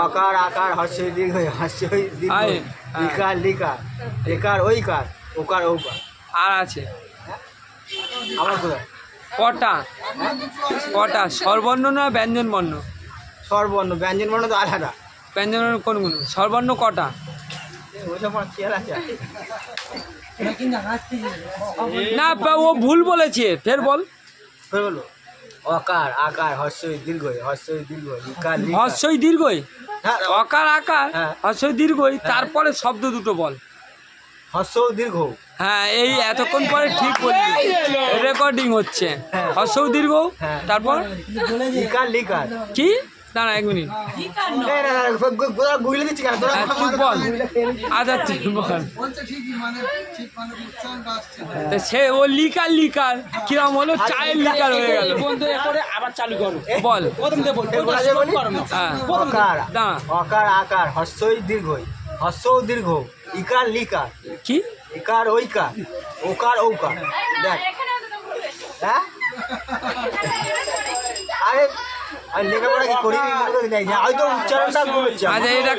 অকার আকার হর্ষই দীর্ঘ হর্ষই দীর্ঘ ইকার লিকার একার ওইকার ওকার ওকার। আর আছে আমার কোথায় কটা? কটা স্বরবর্ণ না ব্যঞ্জন বর্ণ? স্বরবর্ণ, ব্যঞ্জন বর্ণ তো আলাদা। ব্যঞ্জন বর্ণ কোনগুলো? স্বরবর্ণ কটা? ওইসব আমার খেয়াল আছে। না ও ভুল বলেছে, ফের বল। বলো অকার আকার হর্ষই দীর্ঘ হর্ষই দীর্ঘ ইকার লিকার। হর্ষই দীর্ঘই, হ্যাঁ, অকার আকার হ্যাঁ। হর্ষই দীর্ঘই, তারপরে শব্দ দুটো বল। হর্ষও দীর্ঘ। হ্যাঁ, এই এতক্ষণ পরে ঠিক বললি, রেকর্ডিং হচ্ছে। হ্যাঁ। হর্ষও দীর্ঘ, হ্যাঁ। তারপর ইকার লিকার। কি? দাঁড়া 1 মিনিট। বুঝলে দিচ্ছি কেন তোরা? হ্যাঁ, তুই বল। আচ্ছা তুই বল। তা সে ও লিকার লিকার কিরম হলো, চায়ের লিকার হয়ে গেল। আবার চালু করো, বল। প্রথম থেকে বল। হ্যাঁ, অকার দাঁড়া। অকার আকার হর্ষই দীর্ঘ হর্ষও দীর্ঘ ইকার লিকার কি? ইকার ওইকার ওকার ওকার। দেখ হ্যাঁ, আরে লেখাপড়া কি করি হয়তো উচ্চারণটা ভুল হচ্ছে। আচ্ছা এটা